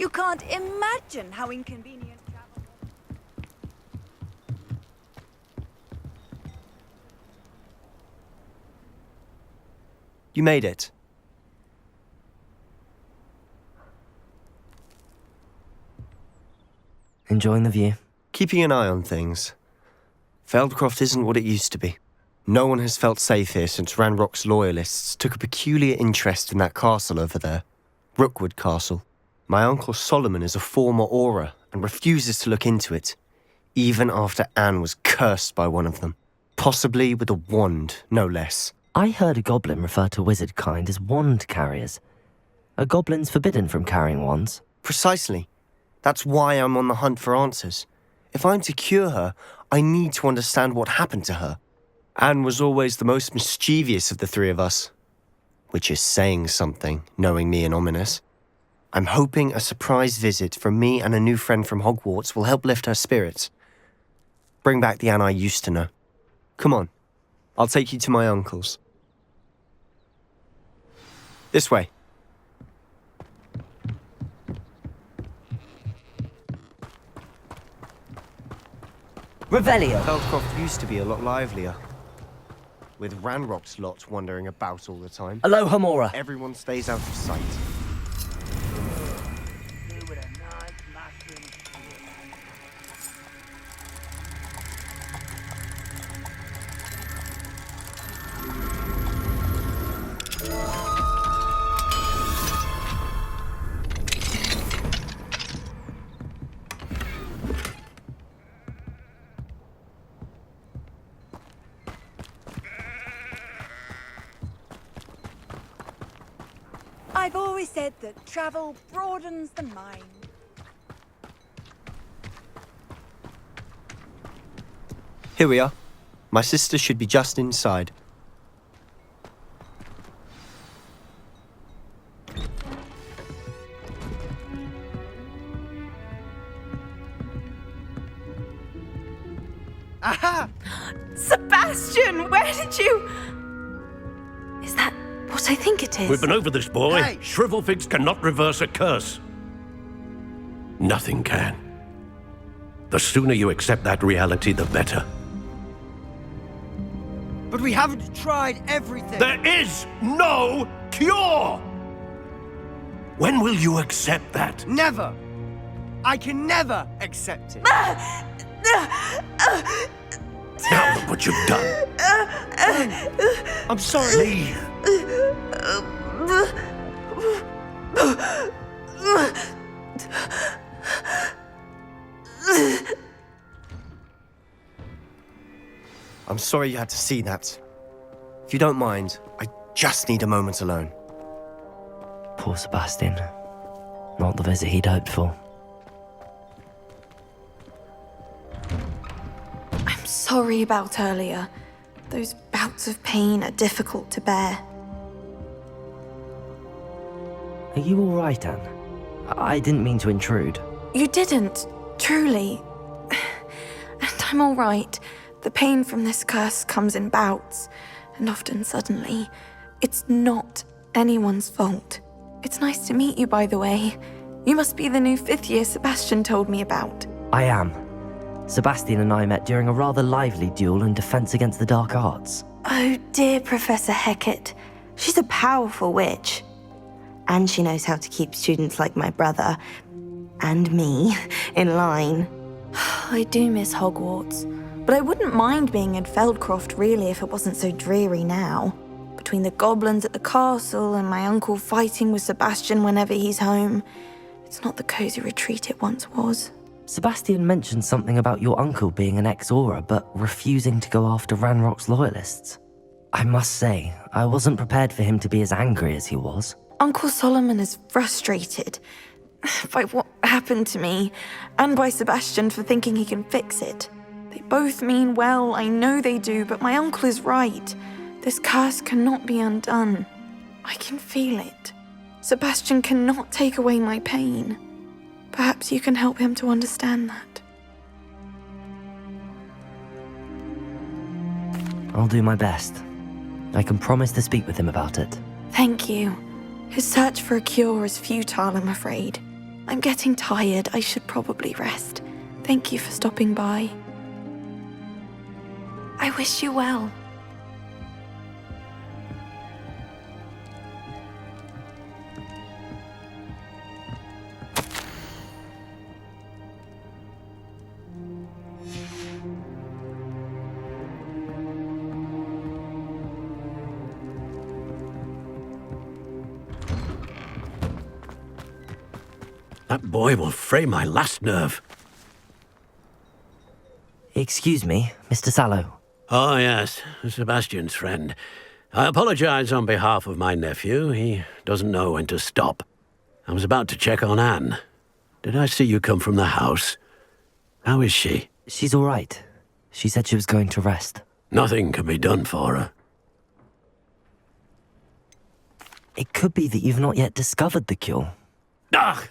You can't imagine how inconvenient travel was. You made it. Enjoying the view? Keeping an eye on things. Feldcroft isn't what it used to be. No one has felt safe here since Ranrock's loyalists took a peculiar interest in that castle over there. Rookwood Castle. My uncle Solomon is a former Auror and refuses to look into it, even after Anne was cursed by one of them. Possibly with a wand, no less. I heard a goblin refer to wizard kind as wand carriers. Are goblins forbidden from carrying wands? Precisely. That's why I'm on the hunt for answers. If I'm to cure her, I need to understand what happened to her. Anne was always the most mischievous of the three of us. Which is saying something, knowing me and Ominous. I'm hoping a surprise visit from me and a new friend from Hogwarts will help lift her spirits. Bring back the Anne I used to know. Come on, I'll take you to my uncle's. This way. Revelio! Feldcroft used to be a lot livelier. With Ranrock's lot wandering about all the time. Aloha Mora! Everyone stays out of sight. I've always said that travel broadens the mind. Here we are. My sister should be just inside. Aha! Sebastian, where did you... Is that what I think it is? We've been over this, boy. Hey! Shrivelfigs cannot reverse a curse. Nothing can. The sooner you accept that reality, the better. But we haven't tried everything. There is no cure! When will you accept that? Never! I can never accept it. Now look what you've done. I'm sorry. Leave. I'm sorry you had to see that. If you don't mind, I just need a moment alone. Poor Sebastian. Not the visit he'd hoped for. I'm sorry about earlier. Those bouts of pain are difficult to bear. Are you all right, Anne? I didn't mean to intrude. You didn't, truly. And I'm all right. The pain from this curse comes in bouts, and often suddenly. It's not anyone's fault. It's nice to meet you, by the way. You must be the new 5th year Sebastian told me about. I am. Sebastian and I met during a rather lively duel in Defense Against the Dark Arts. Oh, dear Professor Hecat. She's a powerful witch. And she knows how to keep students like my brother, and me, in line. I do miss Hogwarts, but I wouldn't mind being in Feldcroft really if it wasn't so dreary now. Between the goblins at the castle and my uncle fighting with Sebastian whenever he's home, it's not the cozy retreat it once was. Sebastian mentioned something about your uncle being an ex-Auror, but refusing to go after Ranrock's loyalists. I must say, I wasn't prepared for him to be as angry as he was. Uncle Solomon is frustrated by what happened to me, and by Sebastian for thinking he can fix it. They both mean well, I know they do, but my uncle is right. This curse cannot be undone. I can feel it. Sebastian cannot take away my pain. Perhaps you can help him to understand that. I'll do my best. I can promise to speak with him about it. Thank you. His search for a cure is futile, I'm afraid. I'm getting tired. I should probably rest. Thank you for stopping by. I wish you well. That boy will fray my last nerve. Excuse me, Mr. Sallow. Oh, yes, Sebastian's friend. I apologize on behalf of my nephew. He doesn't know when to stop. I was about to check on Anne. Did I see you come from the house? How is she? She's all right. She said she was going to rest. Nothing can be done for her. It could be that you've not yet discovered the cure. Ah,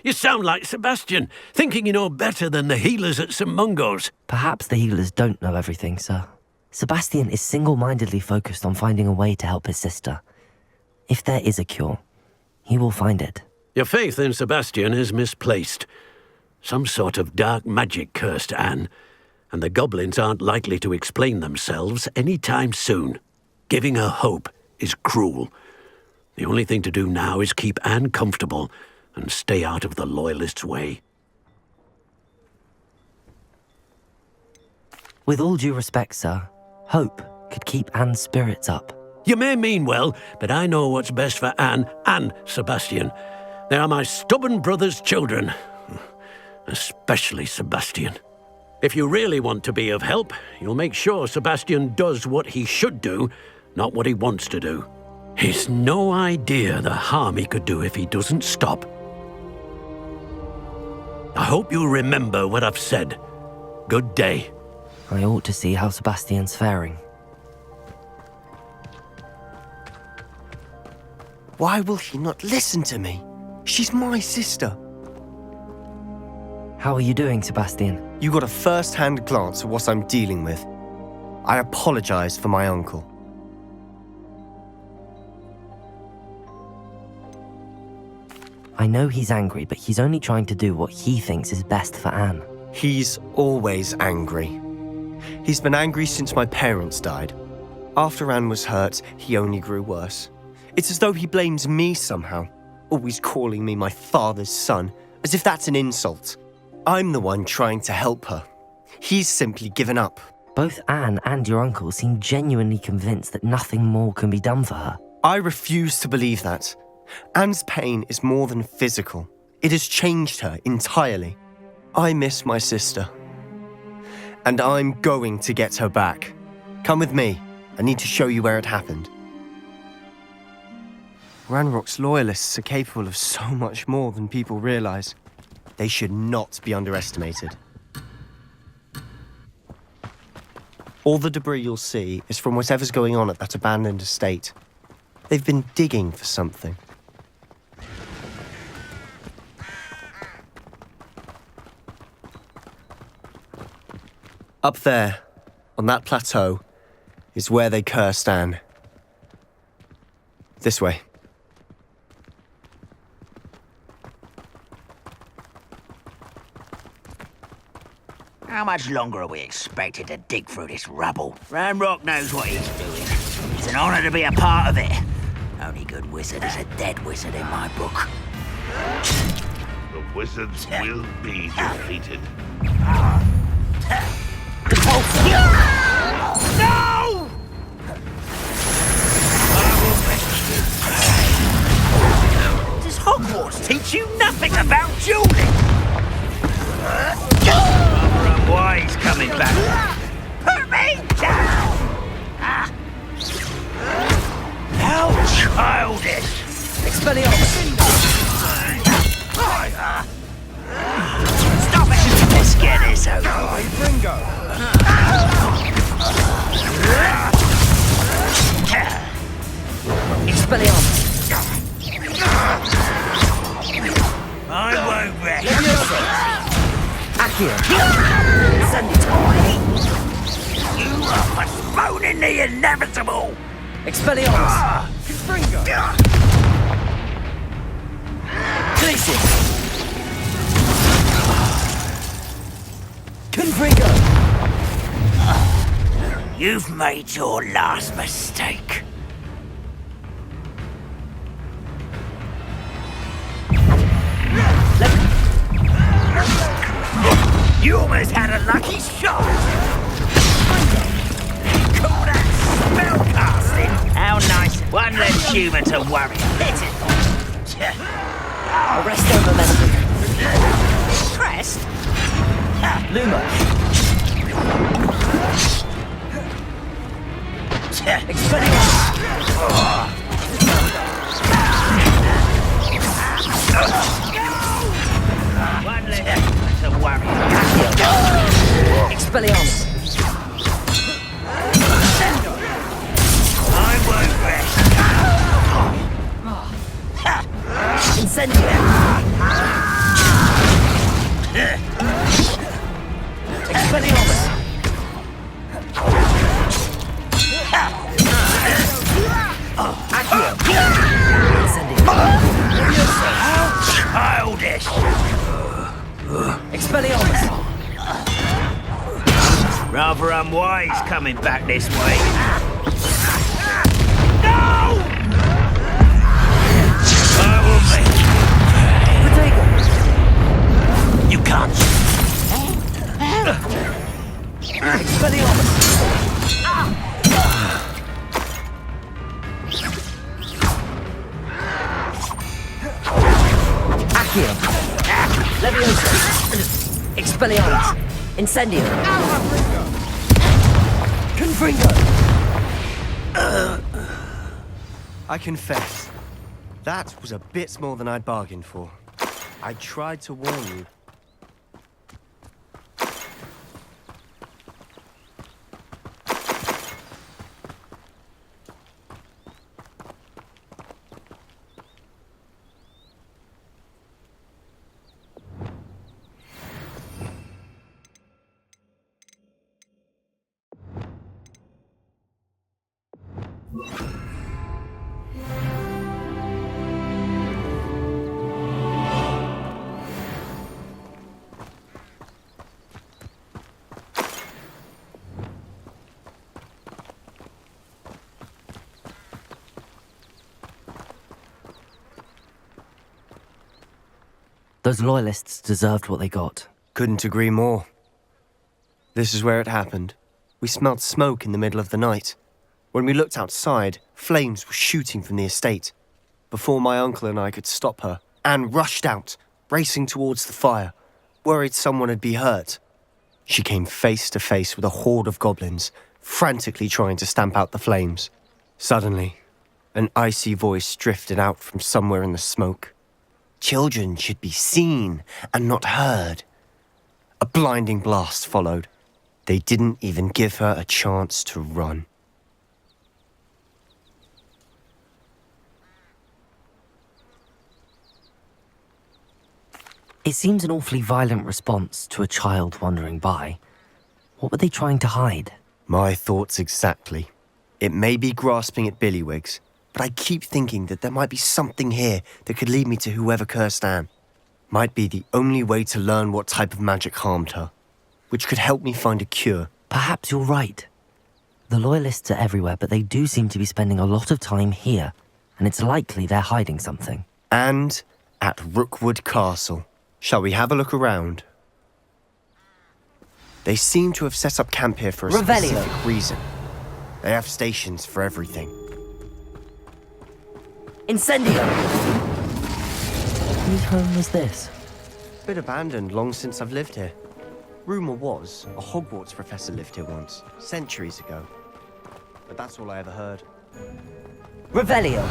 you sound like Sebastian, thinking you know better than the healers at St. Mungo's. Perhaps the healers don't know everything, sir. Sebastian is single-mindedly focused on finding a way to help his sister. If there is a cure, he will find it. Your faith in Sebastian is misplaced. Some sort of dark magic cursed Anne, and the goblins aren't likely to explain themselves any time soon. Giving her hope is cruel. The only thing to do now is keep Anne comfortable and stay out of the Loyalists' way. With all due respect, sir, hope could keep Anne's spirits up. You may mean well, but I know what's best for Anne and Sebastian. They are my stubborn brother's children. Especially Sebastian. If you really want to be of help, you'll make sure Sebastian does what he should do, not what he wants to do. He's no idea the harm he could do if he doesn't stop. I hope you'll remember what I've said. Good day. I ought to see how Sebastian's faring. Why will he not listen to me? She's my sister. How are you doing, Sebastian? You got a first-hand glance at what I'm dealing with. I apologize for my uncle. I know he's angry, but he's only trying to do what he thinks is best for Anne. He's always angry. He's been angry since my parents died. After Anne was hurt, he only grew worse. It's as though he blames me somehow, always calling me my father's son, as if that's an insult. I'm the one trying to help her. He's simply given up. Both Anne and your uncle seem genuinely convinced that nothing more can be done for her. I refuse to believe that. Anne's pain is more than physical. It has changed her entirely. I miss my sister. And I'm going to get her back. Come with me. I need to show you where it happened. Ranrock's loyalists are capable of so much more than people realize. They should not be underestimated. All the debris you'll see is from whatever's going on at that abandoned estate. They've been digging for something. Up there, on that plateau, is where they cursed Anne. This way. How much longer are we expected to dig through this rubble? Ranrock knows what he's doing. It's an honor to be a part of it. Only good wizard is a dead wizard in my book. The wizards will be defeated. No! Does Hogwarts teach you nothing about dueling? Rather unwise coming back. Put me down! How childish! Expelliarmus! Stop it! Let's get this over. Expelliarmus! I won't rest. Accio! Send it away. You are postponing the inevitable. Expelliarmus! Glacius! Confringo! You've made your last mistake. You almost had a lucky shot! Call that spellcasting? How nice. One less human to worry. Hit it! Arrest their momentum. Crest? Luma. Expelliarmus. One less to worry. Expelliarmus. I won't rest. Incendio. Expelliarmus. Accio. Incendio. Childish. Expelliarmus. Rather unwise coming back this way. No! I will make. You can't. Expelliarmus. Accio. Leviosa. Expelliarmus. Incendio. Confringo. I confess, that was a bit more than I'd bargained for. I tried to warn you. Those loyalists deserved what they got. Couldn't agree more. This is where it happened. We smelled smoke in the middle of the night. When we looked outside, flames were shooting from the estate. Before my uncle and I could stop her, Anne rushed out, racing towards the fire, worried someone had been hurt. She came face to face with a horde of goblins, frantically trying to stamp out the flames. Suddenly, an icy voice drifted out from somewhere in the smoke. Children should be seen and not heard. A blinding blast followed. They didn't even give her a chance to run. It seems an awfully violent response to a child wandering by. What were they trying to hide? My thoughts exactly. It may be grasping at Billywigs, but I keep thinking that there might be something here that could lead me to whoever cursed Anne. Might be the only way to learn what type of magic harmed her, which could help me find a cure. Perhaps you're right. The Loyalists are everywhere, but they do seem to be spending a lot of time here, and it's likely they're hiding something. And at Rookwood Castle. Shall we have a look around? They seem to have set up camp here for a Revelio. specific reason. They have stations for everything. Incendio! Whose home was this? Been abandoned long since I've lived here. Rumour was a Hogwarts professor lived here once, centuries ago. But that's all I ever heard. Revelio!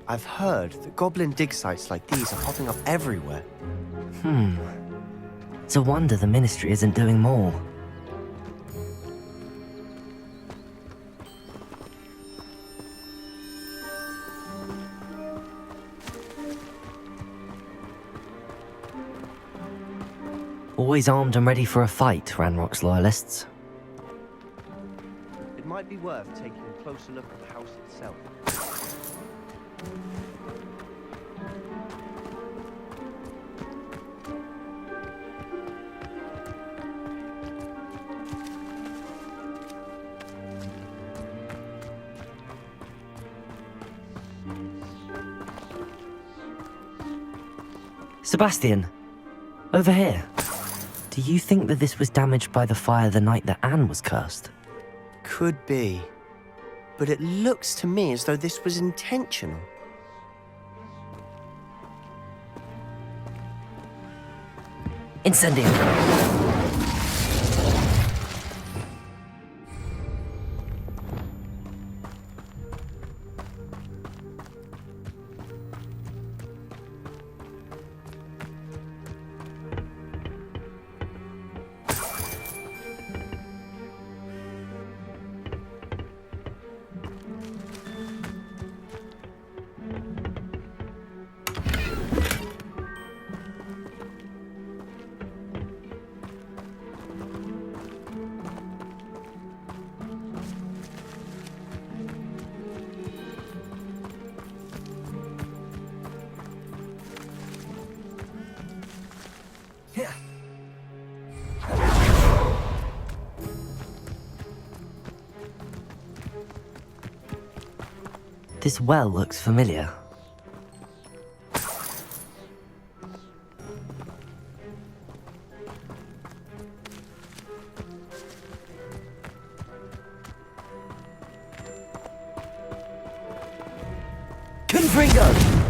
I've heard that goblin dig sites like these are popping up everywhere. It's a wonder the Ministry isn't doing more. Always armed and ready for a fight, Ranrock's loyalists. It might be worth taking a closer look at the house itself. Sebastian, over here. Do you think that this was damaged by the fire the night that Anne was cursed? Could be. But it looks to me as though this was intentional. Incendio! This well looks familiar. Confringo!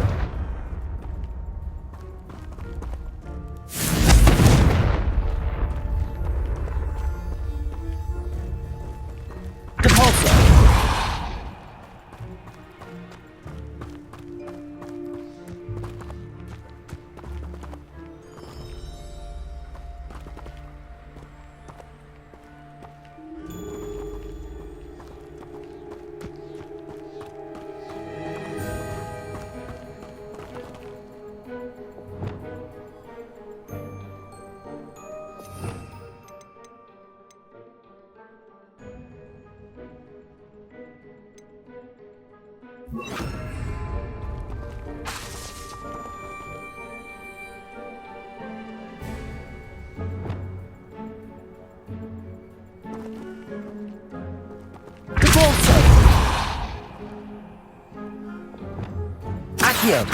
Accio!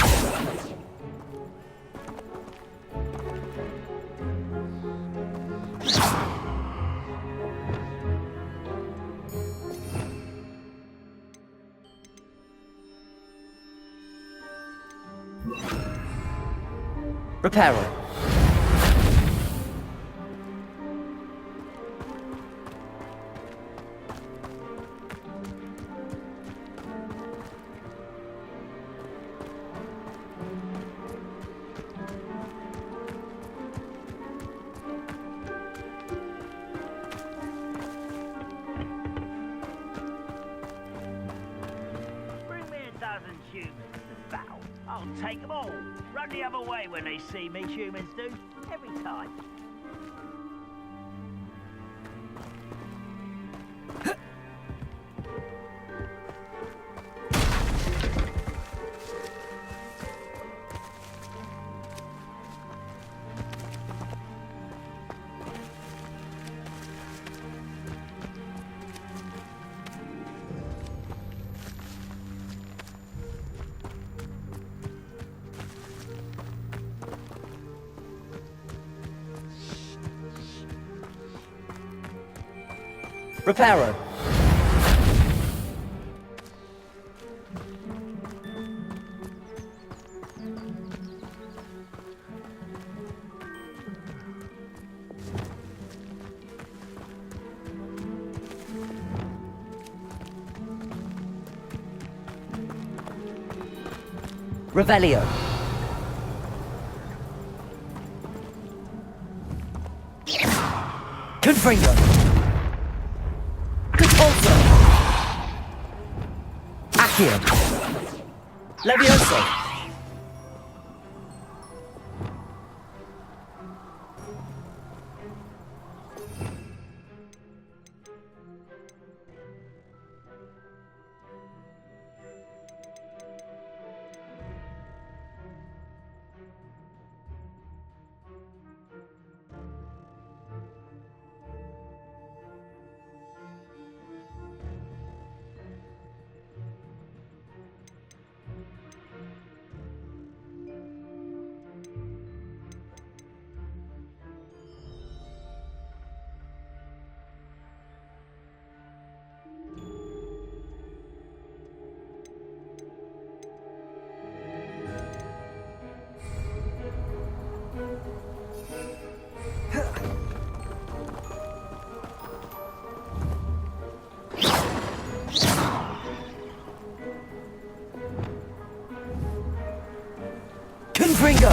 Reparo. Bring me a dozen humans to battle. I'll take them all. Run the other way when they see me, humans do. Every time. Reparo. Revelio. Confringo. Repulso. Accio. Levioso. Confringo!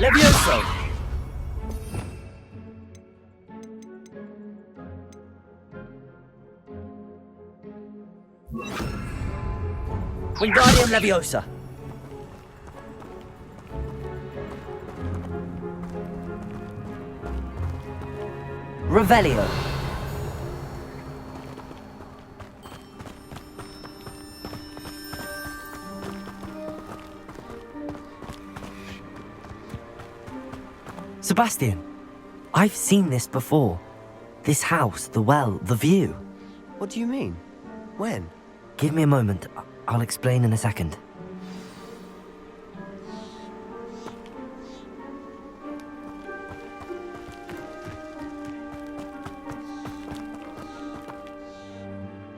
Levioso! Wingardium Leviosa! Revelio! Sebastian, I've seen this before. This house, the well, the view. What do you mean? When? Give me a moment. I'll explain in a second.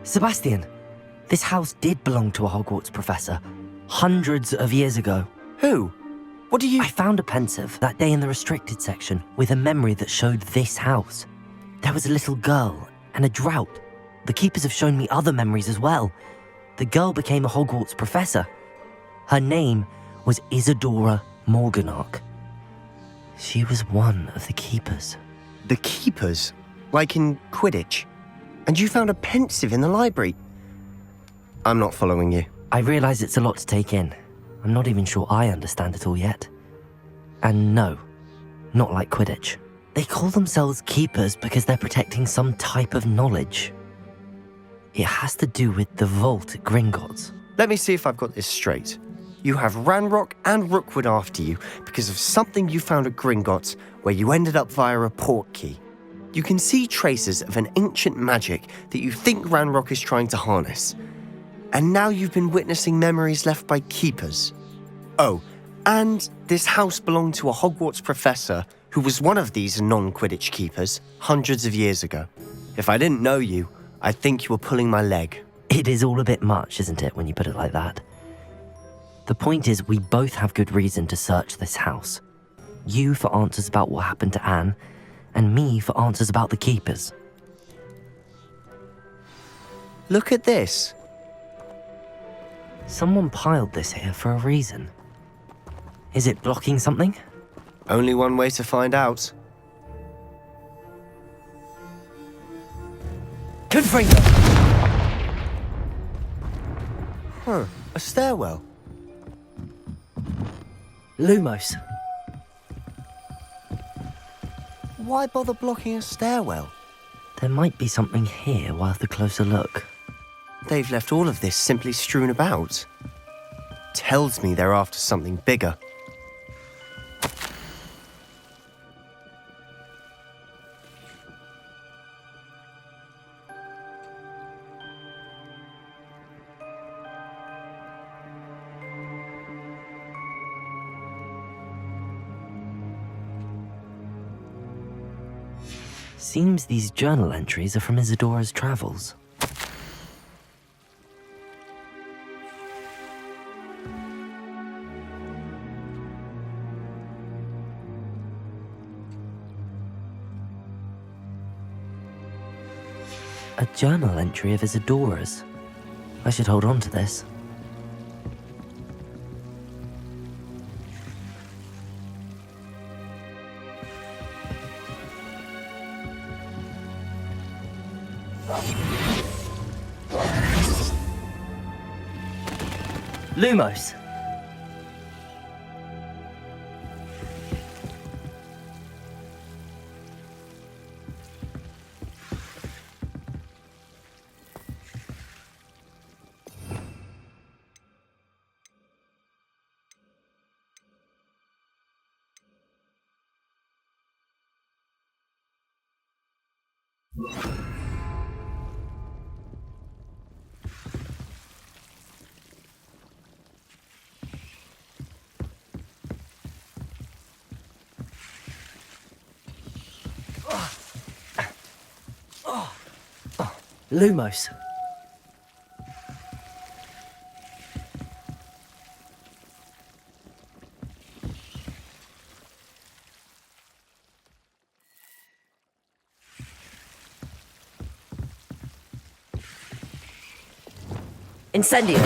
Sebastian, this house did belong to a Hogwarts professor, hundreds of years ago. Who? What do you... I found a pensive that day in the restricted section with a memory that showed this house. There was a little girl and a drought. The keepers have shown me other memories as well. The girl became a Hogwarts professor. Her name was Isadora Morganach. She was one of the keepers. The keepers? Like in Quidditch? And you found a pensive in the library? I'm not following you. I realise it's a lot to take in. I'm not even sure I understand it all yet. And no, not like Quidditch. They call themselves keepers because they're protecting some type of knowledge. It has to do with the vault at Gringotts. Let me see if I've got this straight. You have Ranrock and Rookwood after you because of something you found at Gringotts where you ended up via a port key. You can see traces of an ancient magic that you think Ranrock is trying to harness. And now you've been witnessing memories left by keepers. Oh, and this house belonged to a Hogwarts professor who was one of these non-Quidditch keepers hundreds of years ago. If I didn't know you, I'd think you were pulling my leg. It is all a bit much, isn't it, when you put it like that? The point is, we both have good reason to search this house. You for answers about what happened to Anne, and me for answers about the keepers. Look at this. Someone piled this here for a reason. Is it blocking something? Only one way to find out. Confringo! Huh, a stairwell. Lumos. Why bother blocking a stairwell? There might be something here worth a closer look. They've left all of this simply strewn about. Tells me they're after something bigger. Seems these journal entries are from Isadora's travels. A journal entry of Isadora's. I should hold on to this. Lumos. Lumos. Incendio.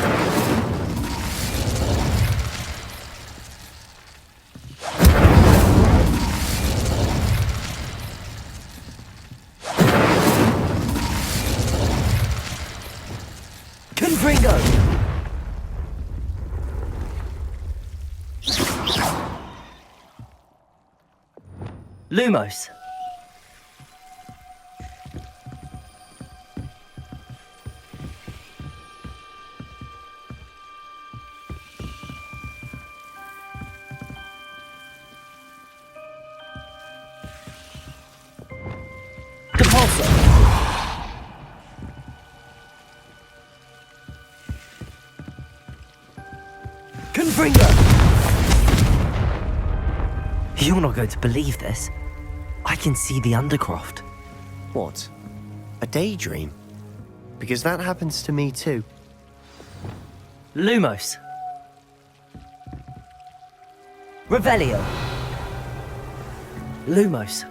Lumos! You're not going to believe this. I can see the Undercroft. What? A daydream? Because that happens to me too. Lumos. Revelio. Lumos.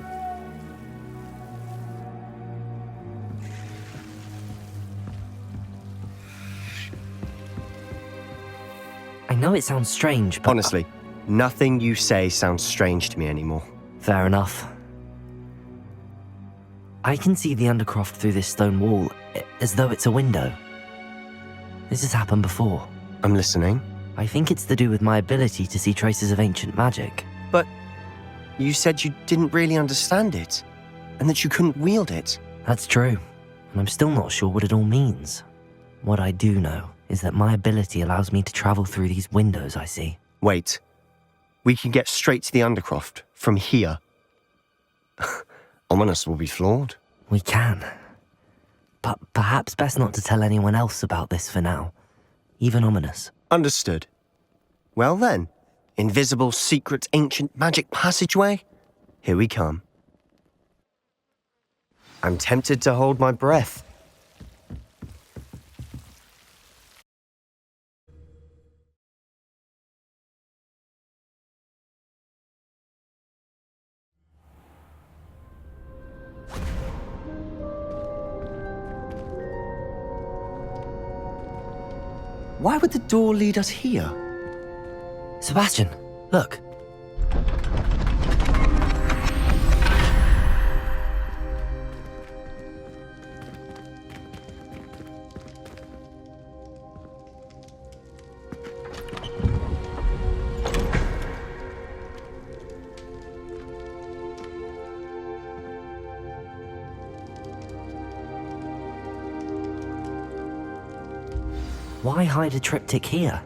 I know it sounds strange, but... Honestly, nothing you say sounds strange to me anymore. Fair enough. I can see the Undercroft through this stone wall, as though it's a window. This has happened before. I'm listening. I think it's to do with my ability to see traces of ancient magic. But you said you didn't really understand it, and that you couldn't wield it. That's true, and I'm still not sure what it all means. What I do know is that my ability allows me to travel through these windows I see. Wait. We can get straight to the Undercroft from here. Ominous will be floored. We can. But perhaps best not to tell anyone else about this for now. Even Ominous. Understood. Well then, invisible, secret, ancient magic passageway? Here we come. I'm tempted to hold my breath. Why would the door lead us here? Sebastian, look. Why hide a triptych here?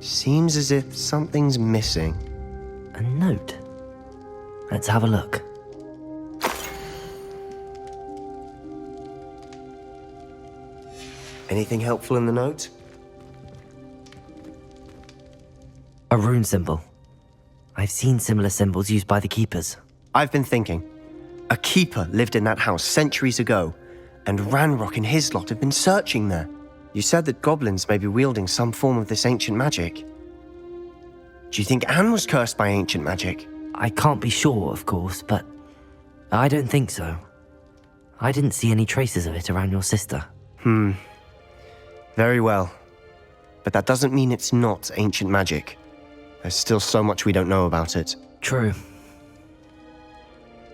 Seems as if something's missing. A note. Let's have a look. Anything helpful in the note? A rune symbol. I've seen similar symbols used by the keepers. I've been thinking. A keeper lived in that house centuries ago, and Ranrock and his lot have been searching there. You said that goblins may be wielding some form of this ancient magic. Do you think Anne was cursed by ancient magic? I can't be sure, of course, but I don't think so. I didn't see any traces of it around your sister. Very well. But that doesn't mean it's not ancient magic. There's still so much we don't know about it. True.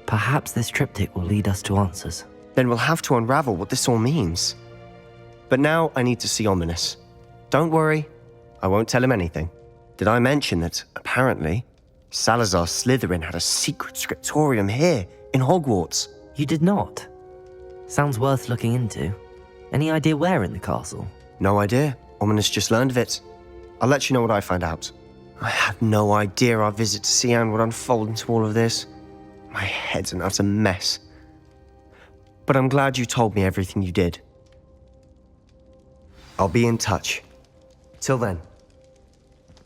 Perhaps this triptych will lead us to answers. Then we'll have to unravel what this all means. But now I need to see Ominous. Don't worry, I won't tell him anything. Did I mention that, apparently, Salazar Slytherin had a secret scriptorium here, in Hogwarts? You did not? Sounds worth looking into. Any idea where in the castle? No idea. Ominous just learned of it. I'll let you know what I find out. I had no idea our visit to see Anne would unfold into all of this. My head's an utter mess. But I'm glad you told me everything you did. I'll be in touch. Till then.